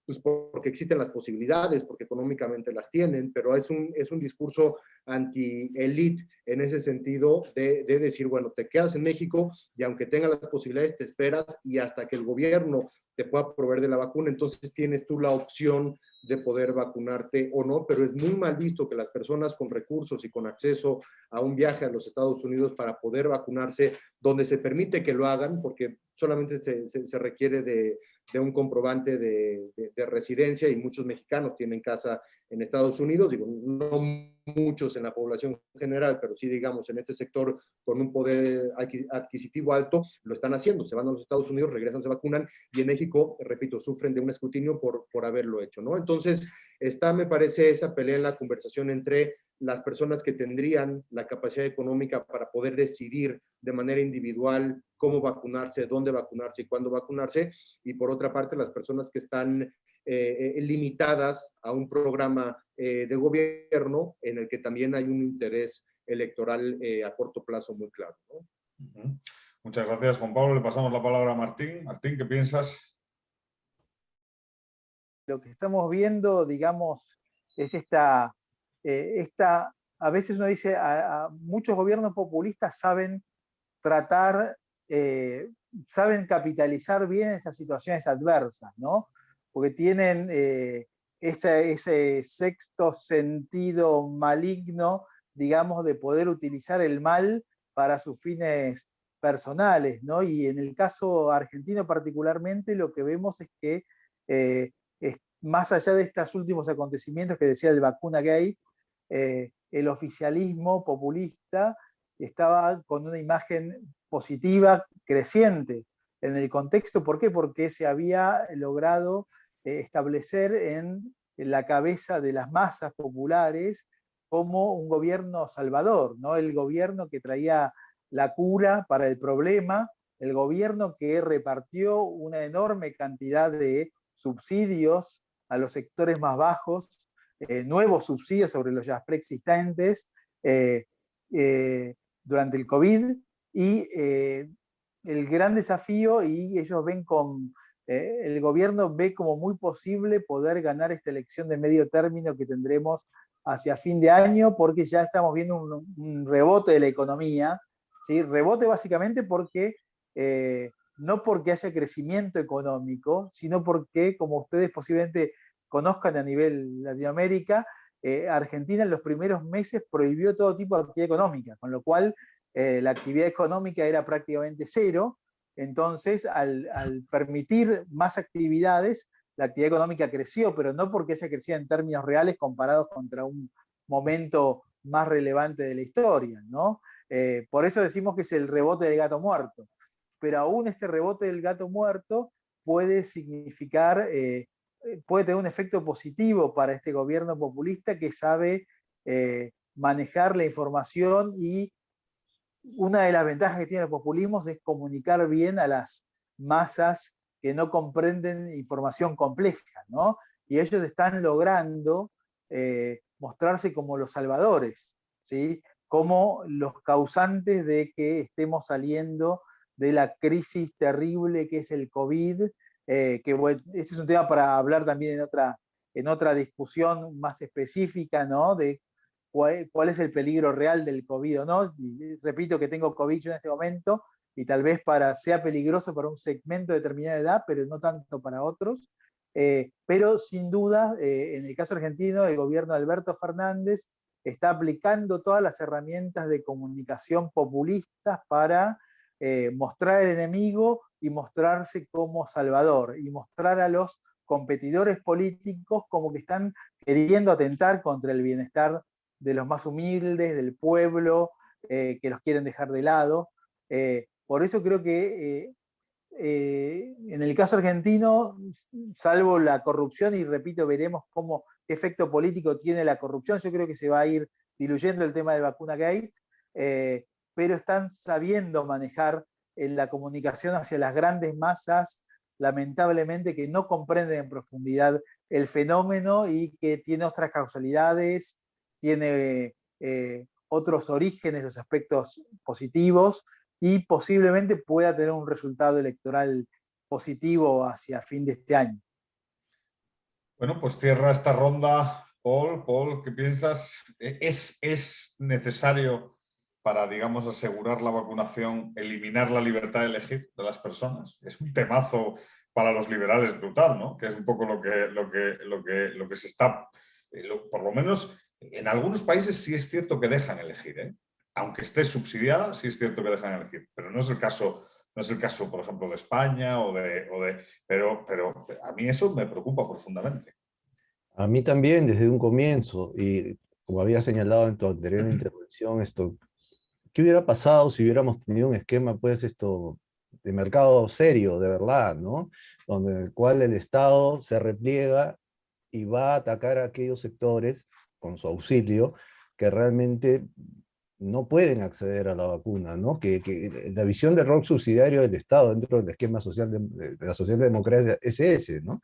pues porque existen las posibilidades, porque económicamente las tienen, pero es un discurso anti-elite en ese sentido de decir, bueno, te quedas en México y aunque tengas las posibilidades te esperas y hasta que el gobierno te pueda proveer de la vacuna, entonces tienes tú la opción de poder vacunarte o no, pero es muy mal visto que las personas con recursos y con acceso a un viaje a los Estados Unidos para poder vacunarse, donde se permite que lo hagan, porque solamente se requiere de un comprobante de residencia y muchos mexicanos tienen casa en Estados Unidos, digo, no muchos en la población general, pero sí, digamos, en este sector con un poder adquisitivo alto, lo están haciendo, se van a los Estados Unidos, regresan, se vacunan, y en México, repito, sufren de un escrutinio por haberlo hecho, ¿no? Entonces, está, me parece, esa pelea en la conversación entre las personas que tendrían la capacidad económica para poder decidir de manera individual cómo vacunarse, dónde vacunarse y cuándo vacunarse, y por otra parte, las personas que están limitadas a un programa de gobierno en el que también hay un interés electoral a corto plazo muy claro, ¿no? Muchas gracias, Juan Pablo. Le pasamos la palabra a Martín. Martín, ¿qué piensas? Lo que estamos viendo, digamos, es a veces uno dice, a muchos gobiernos populistas saben tratar, saben capitalizar bien estas situaciones adversas, ¿no? Porque tienen ese sexto sentido maligno, digamos, de poder utilizar el mal para sus fines personales, ¿no? Y en el caso argentino particularmente lo que vemos es que más allá de estos últimos acontecimientos que decía el Vacuna Gate, el oficialismo populista estaba con una imagen positiva creciente en el contexto. ¿Por qué? Porque se había logrado establecer en la cabeza de las masas populares como un gobierno salvador, ¿no? El gobierno que traía la cura para el problema, el gobierno que repartió una enorme cantidad de subsidios a los sectores más bajos, nuevos subsidios sobre los ya preexistentes durante el COVID, y el gran desafío, y ellos ven el gobierno ve como muy posible poder ganar esta elección de medio término que tendremos hacia fin de año, porque ya estamos viendo un rebote de la economía, ¿sí? Rebote básicamente porque no porque haya crecimiento económico, sino porque, como ustedes posiblemente conozcan a nivel Latinoamérica, Argentina en los primeros meses prohibió todo tipo de actividad económica, con lo cual la actividad económica era prácticamente cero. Entonces, al permitir más actividades, la actividad económica creció, pero no porque haya crecido en términos reales comparados contra un momento más relevante de la historia, ¿no? Por eso decimos que es el rebote del gato muerto. Pero aún este rebote del gato muerto puede significar, puede tener un efecto positivo para este gobierno populista que sabe manejar la información, y una de las ventajas que tiene el populismo es comunicar bien a las masas que no comprenden información compleja, ¿no? Y ellos están logrando mostrarse como los salvadores, ¿sí? Como los causantes de que estemos saliendo de la crisis terrible que es el COVID, que bueno, este es un tema para hablar también en otra discusión más específica, ¿no? De cuál es el peligro real del COVID o no. Y repito que tengo COVID yo en este momento, y tal vez sea peligroso para un segmento de determinada edad, pero no tanto para otros. Pero sin duda, en el caso argentino, el gobierno de Alberto Fernández está aplicando todas las herramientas de comunicación populistas para mostrar al enemigo y mostrarse como salvador, y mostrar a los competidores políticos como que están queriendo atentar contra el bienestar de los más humildes, del pueblo, que los quieren dejar de lado. Por eso creo que en el caso argentino, salvo la corrupción, y repito, veremos qué efecto político tiene la corrupción, yo creo que se va a ir diluyendo el tema de Vacuna Gate, pero están sabiendo manejar la comunicación hacia las grandes masas, lamentablemente, que no comprenden en profundidad el fenómeno y que tiene otras causalidades, tiene otros orígenes, los aspectos positivos, y posiblemente pueda tener un resultado electoral positivo hacia fin de este año. Bueno, pues cierra esta ronda, Paul. Paul, ¿qué piensas? ¿Es necesario para, digamos, asegurar la vacunación, eliminar la libertad de elegir de las personas? Es un temazo para los liberales brutal, ¿no? Que es un poco lo que se está, por lo menos en algunos países sí es cierto que dejan elegir, ¿eh? Aunque esté subsidiada, sí es cierto que dejan elegir, pero no es el caso. No es el caso, por ejemplo, de España pero a mí eso me preocupa profundamente. A mí también, desde un comienzo, y como había señalado en tu anterior intervención, ¿qué hubiera pasado si hubiéramos tenido un esquema, pues, de mercado serio, de verdad, ¿no? Donde, en el cual el Estado se repliega y va a atacar a aquellos sectores, con su auxilio, que realmente no pueden acceder a la vacuna, ¿no? Que la visión del rol subsidiario del Estado dentro del esquema social de la socialdemocracia es ese, ¿no?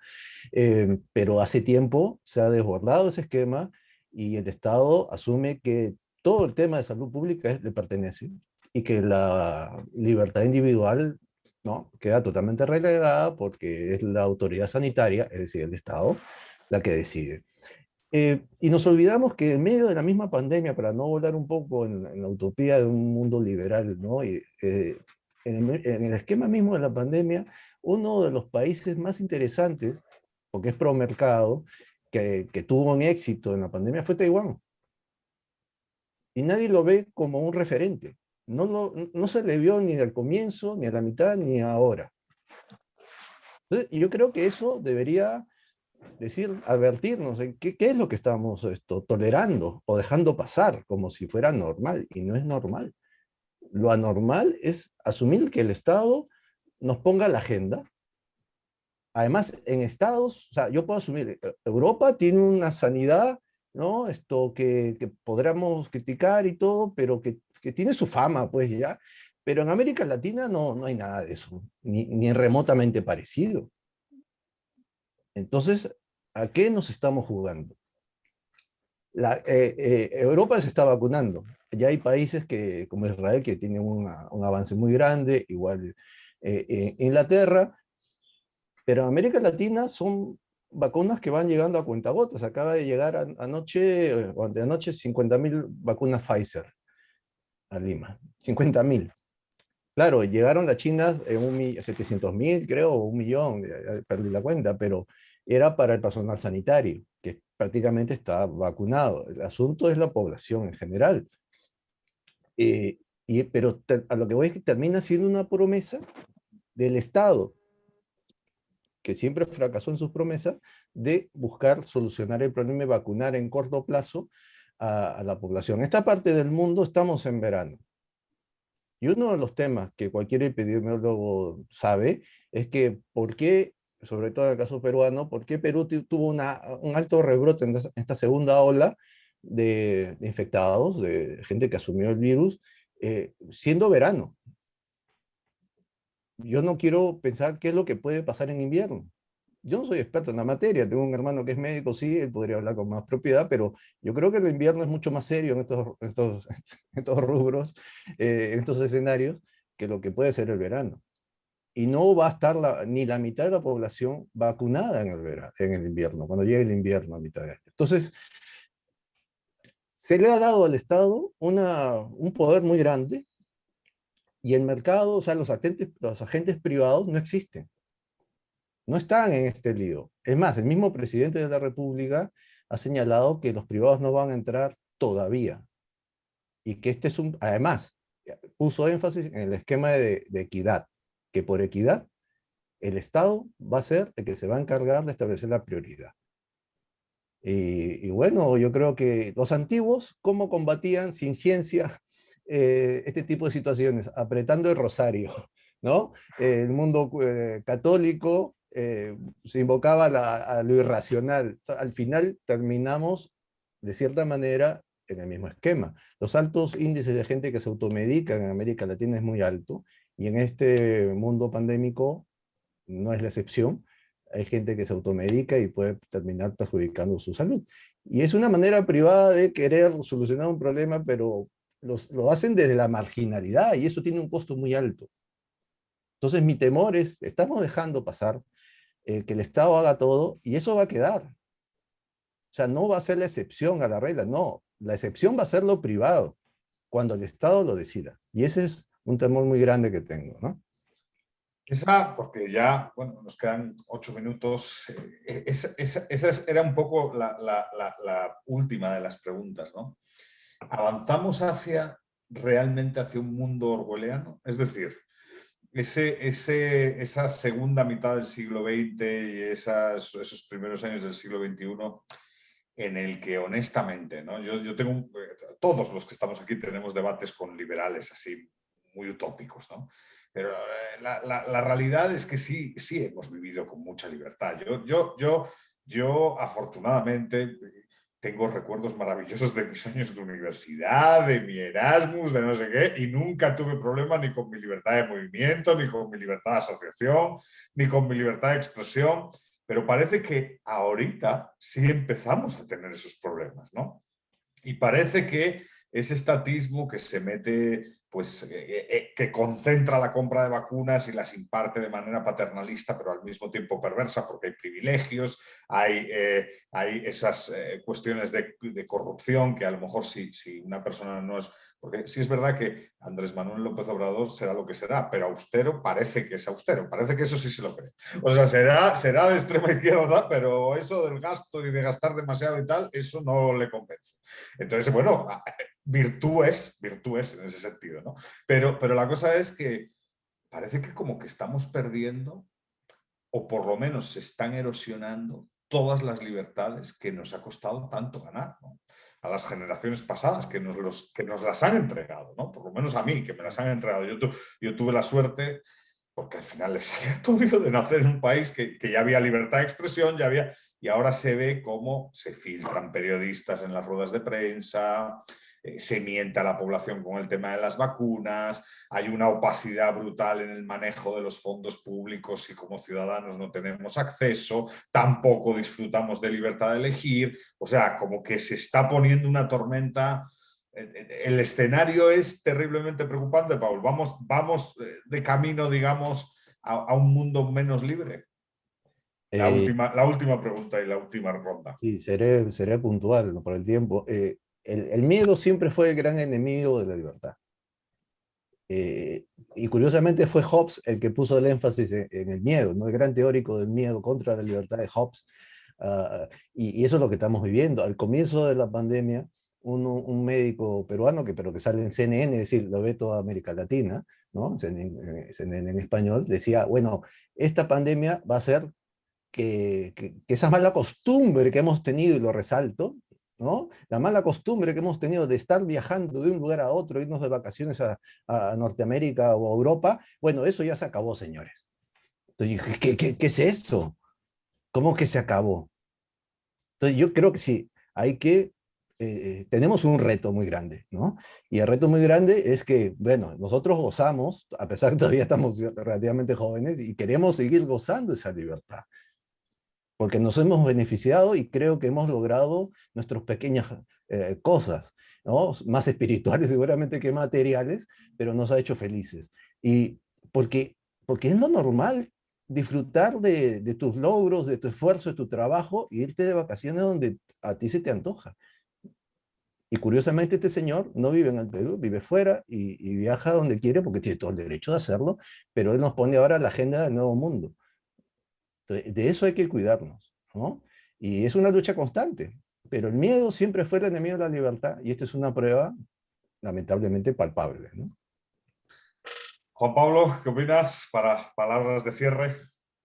Pero hace tiempo se ha desbordado ese esquema y el Estado asume que todo el tema de salud pública le pertenece y que la libertad individual, ¿no?, queda totalmente relegada porque es la autoridad sanitaria, es decir, el Estado, la que decide. Y nos olvidamos que en medio de la misma pandemia, para no volar un poco en la utopía de un mundo liberal, ¿no? En el esquema mismo de la pandemia, uno de los países más interesantes, porque es pro mercado, que tuvo un éxito en la pandemia fue Taiwán. Y nadie lo ve como un referente. No se le vio ni al comienzo, ni a la mitad, ni ahora. Entonces, yo creo que eso debería advertirnos en qué es lo que estamos tolerando o dejando pasar como si fuera normal, y no es normal. Lo anormal es asumir que el Estado nos ponga la agenda. Además, en estados, o sea, yo puedo asumir, Europa tiene una sanidad, ¿no? Que podríamos criticar y todo, pero que tiene su fama, pues ya. Pero en América Latina no hay nada de eso, ni remotamente parecido. Entonces, ¿a qué nos estamos jugando? Europa se está vacunando. Ya hay países como Israel que tienen un avance muy grande, igual Inglaterra, pero en América Latina son vacunas que van llegando a cuentagotas. Acaba de llegar anoche o anteanoche 50.000 vacunas Pfizer a Lima. 50.000. Claro, llegaron las chinas en 700.000, creo, o 1.000.000, ya perdí la cuenta, pero era para el personal sanitario, que prácticamente está vacunado. El asunto es la población en general. Pero a lo que voy es que termina siendo una promesa del Estado, que siempre fracasó en sus promesas, de buscar solucionar el problema y vacunar en corto plazo a la población. En esta parte del mundo estamos en verano. Y uno de los temas que cualquier epidemiólogo sabe es que por qué, sobre todo en el caso peruano, por qué Perú tuvo un alto rebrote en esta segunda ola de infectados, de gente que asumió el virus, siendo verano. Yo no quiero pensar qué es lo que puede pasar en invierno. Yo no soy experto en la materia, tengo un hermano que es médico, sí, él podría hablar con más propiedad, pero yo creo que el invierno es mucho más serio en estos rubros, en estos escenarios, que lo que puede ser el verano. Y no va a estar ni la mitad de la población vacunada en el invierno, cuando llegue el invierno a mitad de año. Entonces, se le ha dado al Estado un poder muy grande y el mercado, o sea, los agentes privados no existen. No están en este lío. Es más, el mismo presidente de la República ha señalado que los privados no van a entrar todavía. Y que además, puso énfasis en el esquema de equidad, que por equidad el Estado va a ser el que se va a encargar de establecer la prioridad. Y bueno, yo creo que los antiguos, ¿cómo combatían sin ciencia este tipo de situaciones? Apretando el rosario, ¿no? El mundo católico se invocaba a lo irracional. Al final terminamos, de cierta manera, en el mismo esquema. Los altos índices de gente que se automedica en América Latina es muy alto, y en este mundo pandémico no es la excepción. Hay gente que se automedica y puede terminar perjudicando su salud. Y es una manera privada de querer solucionar un problema, pero lo hacen desde la marginalidad y eso tiene un costo muy alto. Entonces mi temor es, estamos dejando pasar que el Estado haga todo y eso va a quedar. O sea, no va a ser la excepción a la regla, no. La excepción va a ser lo privado, cuando el Estado lo decida. Y ese es un temor muy grande que tengo, ¿no? Esa, porque ya, bueno, nos quedan 8 minutos. Esa era un poco la última de las preguntas, ¿no? ¿Avanzamos realmente hacia un mundo orwelliano? Es decir, esa segunda mitad del siglo XX y esos primeros años del siglo XXI en el que honestamente, ¿no? Yo tengo, todos los que estamos aquí tenemos debates con liberales así muy utópicos, ¿no? Pero la realidad es que sí hemos vivido con mucha libertad. Yo afortunadamente tengo recuerdos maravillosos de mis años de universidad, de mi Erasmus, de no sé qué, y nunca tuve problema ni con mi libertad de movimiento, ni con mi libertad de asociación, ni con mi libertad de expresión, pero parece que ahorita sí empezamos a tener esos problemas, ¿no? Y parece que ese estatismo que se mete, pues, que concentra la compra de vacunas y las imparte de manera paternalista, pero al mismo tiempo perversa, porque hay privilegios, hay esas cuestiones de corrupción que a lo mejor si una persona no es... Porque sí es verdad que Andrés Manuel López Obrador será lo que será, pero austero parece que es austero, parece que eso sí se lo cree. O sea, será de extrema izquierda, pero eso del gasto y de gastar demasiado y tal, eso no le convence. Entonces, bueno, virtudes en ese sentido, ¿no? Pero la cosa es que parece que como que estamos perdiendo, o por lo menos se están erosionando todas las libertades que nos ha costado tanto ganar, ¿no? A las generaciones pasadas que nos las han entregado, ¿no? Por lo menos a mí, que me las han entregado. Yo tuve la suerte, porque al final es aleatorio, de nacer en un país que ya había libertad de expresión, y ahora se ve cómo se filtran periodistas en las ruedas de prensa, se miente a la población con el tema de las vacunas, hay una opacidad brutal en el manejo de los fondos públicos y como ciudadanos no tenemos acceso, tampoco disfrutamos de libertad de elegir, o sea, como que se está poniendo una tormenta. El escenario es terriblemente preocupante, Paul. Vamos de camino, digamos, a un mundo menos libre. La última pregunta y la última ronda. Sí, seré puntual, ¿no? Por el tiempo. El miedo siempre fue el gran enemigo de la libertad. Y curiosamente fue Hobbes el que puso el énfasis en el miedo, ¿no? El gran teórico del miedo contra la libertad de Hobbes. Y eso es lo que estamos viviendo. Al comienzo de la pandemia, un médico peruano, pero que sale en CNN, es decir, lo ve toda América Latina, ¿no? CNN en español, decía, bueno, esta pandemia va a ser que esa mala costumbre que hemos tenido, y lo resalto, ¿no? La mala costumbre que hemos tenido de estar viajando de un lugar a otro, irnos de vacaciones a Norteamérica o a Europa, bueno, eso ya se acabó, señores. Entonces, ¿qué es eso? ¿Cómo que se acabó? Entonces, yo creo que sí, tenemos un reto muy grande, ¿no? Y el reto muy grande es que, bueno, nosotros gozamos, a pesar que todavía estamos relativamente jóvenes, y queremos seguir gozando esa libertad, porque nos hemos beneficiado y creo que hemos logrado nuestras pequeñas cosas, ¿no? Más espirituales seguramente que materiales, pero nos ha hecho felices. Y porque es lo normal disfrutar de tus logros, de tu esfuerzo, de tu trabajo, e irte de vacaciones donde a ti se te antoja. Y curiosamente este señor no vive en el Perú, vive fuera y viaja donde quiere porque tiene todo el derecho de hacerlo, pero él nos pone ahora la agenda del nuevo mundo. Entonces, de eso hay que cuidarnos, ¿no? Y es una lucha constante, pero el miedo siempre fue el enemigo de la libertad y esta es una prueba lamentablemente palpable, ¿no? Juan Pablo, ¿qué opinas para palabras de cierre?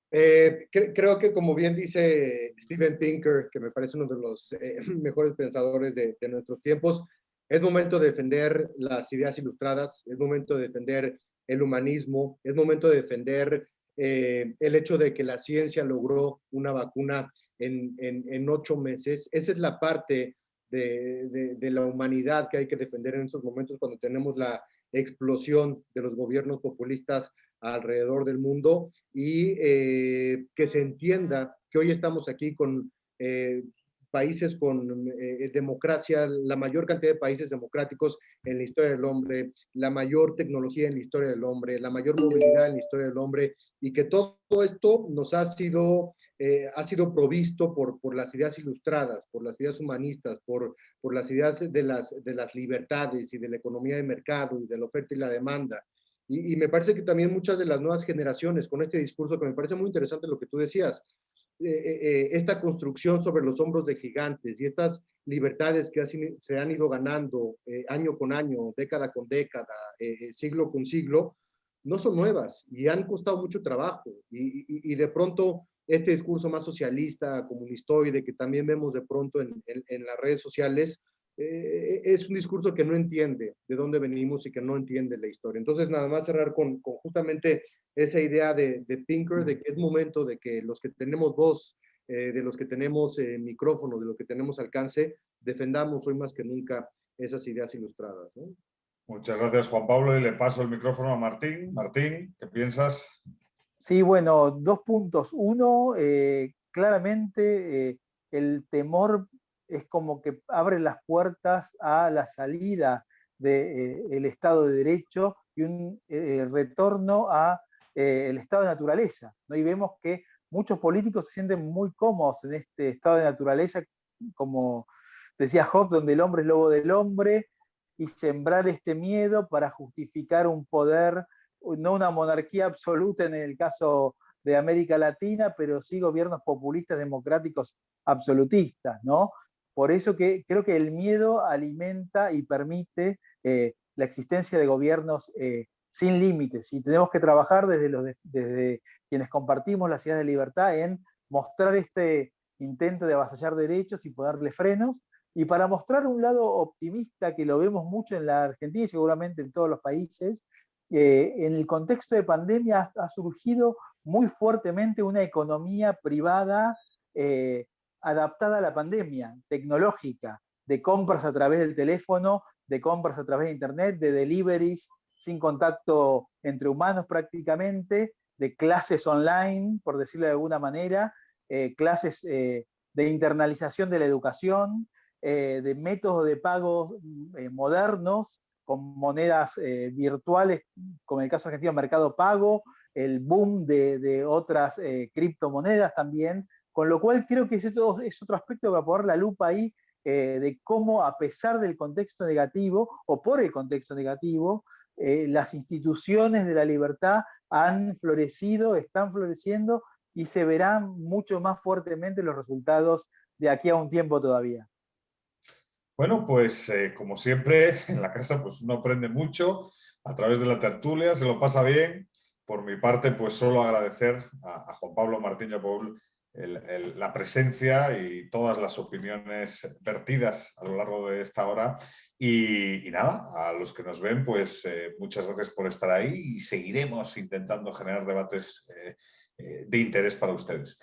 Creo que como bien dice Steven Pinker, que me parece uno de los mejores pensadores de nuestros tiempos, es momento de defender las ideas ilustradas, es momento de defender el humanismo, es momento de defender el hecho de que la ciencia logró una vacuna en 8 meses. Esa es la parte de la humanidad que hay que defender en estos momentos cuando tenemos la explosión de los gobiernos populistas alrededor del mundo y que se entienda que hoy estamos aquí con países con democracia, la mayor cantidad de países democráticos en la historia del hombre, la mayor tecnología en la historia del hombre, la mayor movilidad en la historia del hombre, y que todo esto nos ha sido provisto por las ideas ilustradas, por las ideas humanistas, por las ideas de las libertades y de la economía de mercado y de la oferta y la demanda. Y me parece que también muchas de las nuevas generaciones, con este discurso que me parece muy interesante lo que tú decías, esta construcción sobre los hombros de gigantes y estas libertades que se han ido ganando año con año, década con década, siglo con siglo, no son nuevas y han costado mucho trabajo. Y de pronto este discurso más socialista, comunistoide, que también vemos de pronto en las redes sociales, es un discurso que no entiende de dónde venimos y que no entiende la historia. Entonces, nada más cerrar con justamente esa idea de Pinker, de que es momento de que los que tenemos voz, de los que tenemos micrófono, de los que tenemos alcance, defendamos hoy más que nunca esas ideas ilustradas, ¿no? Muchas gracias, Juan Pablo, y le paso el micrófono a Martín. Martín, ¿qué piensas? Sí, bueno, 2 puntos. Uno, claramente el temor es como que abre las puertas a la salida del Estado de Derecho y un retorno a el estado de naturaleza, ¿no? Y vemos que muchos políticos se sienten muy cómodos en este estado de naturaleza, como decía Hobbes, donde el hombre es lobo del hombre, y sembrar este miedo para justificar un poder, no una monarquía absoluta en el caso de América Latina, pero sí gobiernos populistas democráticos absolutistas, ¿no? Por eso que creo que el miedo alimenta y permite la existencia de gobiernos sin límites, y tenemos que trabajar desde quienes compartimos las ideas de libertad en mostrar este intento de avasallar derechos y ponerle frenos, y para mostrar un lado optimista que lo vemos mucho en la Argentina y seguramente en todos los países, en el contexto de pandemia ha surgido muy fuertemente una economía privada adaptada a la pandemia, tecnológica, de compras a través del teléfono, de compras a través de internet, de deliveries sin contacto entre humanos prácticamente, de clases online, por decirlo de alguna manera, clases de internalización de la educación, de métodos de pago modernos, con monedas virtuales, como en el caso argentino, Mercado Pago, el boom de otras criptomonedas también, con lo cual creo que es otro aspecto para poner la lupa ahí de cómo, a pesar del contexto negativo o por el contexto negativo, las instituciones de la libertad han florecido, están floreciendo y se verán mucho más fuertemente los resultados de aquí a un tiempo todavía. Bueno, pues como siempre en la casa pues uno aprende mucho a través de la tertulia, se lo pasa bien. Por mi parte, pues solo agradecer a Juan Pablo Martín Paul la presencia y todas las opiniones vertidas a lo largo de esta hora. Y nada, a los que nos ven, pues muchas gracias por estar ahí y seguiremos intentando generar debates de interés para ustedes.